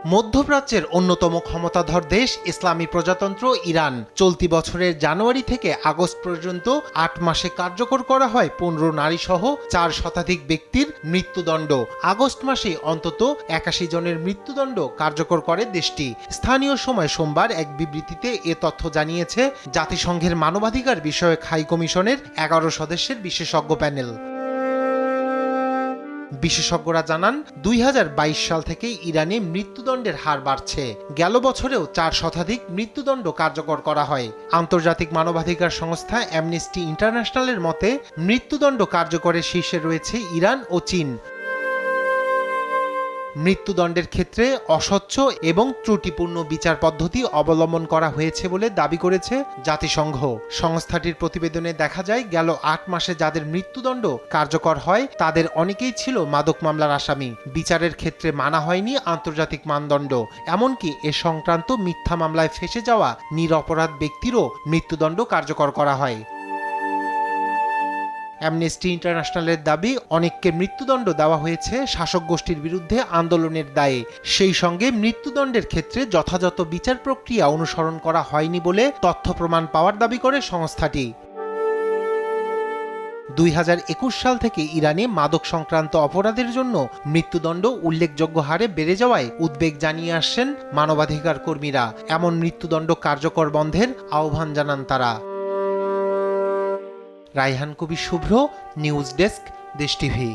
মধ্যপ্রাচ্যের অন্যতম ক্ষমতাধর দেশ ইসলামী প্রজাতন্ত্র ইরান চলতি বছরের জানুয়ারি থেকে আগস্ট পর্যন্ত ৮ মাসে কার্যকর করা হয় ১৫ নারীসহ ৪ শতাধিক ব্যক্তির মৃত্যুদণ্ড। আগস্ট মাসে অন্তত ৮১ জনের মৃত্যুদণ্ড কার্যকর করে দেশটি। স্থানীয় সময় সোমবার এক বিবৃতিতে এ তথ্য জানিয়েছে জাতিসংঘের মানবাধিকার বিষয়ক হাই কমিশনের ১১ সদস্যের বিশেষজ্ঞ প্যানেল। বিশেষজ্ঞরা জানান ২০২২ সাল থেকে ইরানে মৃত্যুদণ্ডের হার বাড়ছে। গেল বছরেও ৪ শতাধিক মৃত্যুদণ্ড কার্যকর করা হয়। আন্তর্জাতিক মানবাধিকার সংস্থা অ্যামনেস্টি ইন্টারন্যাশনালের মতে মৃত্যুদণ্ড কার্যকরের শীর্ষে রয়েছে ইরান ও চীন। মৃত্যুদণ্ডের ক্ষেত্রে অস্বচ্ছ এবং ত্রুটিপূর্ণ বিচার পদ্ধতি অবলম্বন করা হয়েছে বলে দাবি করেছে জাতিসংঘ। সংস্থাটির প্রতিবেদনে দেখা যায় গেল ৮ মাসে যাদের মৃত্যুদণ্ড কার্যকর হয় তাদের অনেকেই ছিল মাদক মামলার আসামি। বিচারের ক্ষেত্রে মানা হয়নি আন্তর্জাতিক মানদণ্ড। এমনকি এ সংক্রান্ত মিথ্যা মামলায় ফেঁসে যাওয়া নিরপরাধ ব্যক্তিরও মৃত্যুদণ্ড কার্যকর করা হয়। অ্যামনেস্টি ইন্টারন্যাশনালের দাবি, অনেককে মৃত্যুদণ্ড দেওয়া হয়েছে শাসক গোষ্ঠীর বিরুদ্ধে আন্দোলনের দায়ে। সেই সঙ্গে মৃত্যুদণ্ডের ক্ষেত্রে যথাযথ বিচার প্রক্রিয়া অনুসরণ করা হয়নি বলে তথ্য প্রমাণ পাওয়ার দাবি করে সংস্থাটি। ২০২১ সাল থেকে ইরানে মাদক সংক্রান্ত অপরাধের জন্য মৃত্যুদণ্ড উল্লেখযোগ্য হারে বেড়ে যাওয়ায় উদ্বেগ জানিয়ে আসছেন মানবাধিকার কর্মীরা। এমন মৃত্যুদণ্ড কার্যকর বন্ধের আহ্বান জানান তারা। রায়হান কবির শুভ্র, নিউজ ডেস্ক, দেশ টিভি।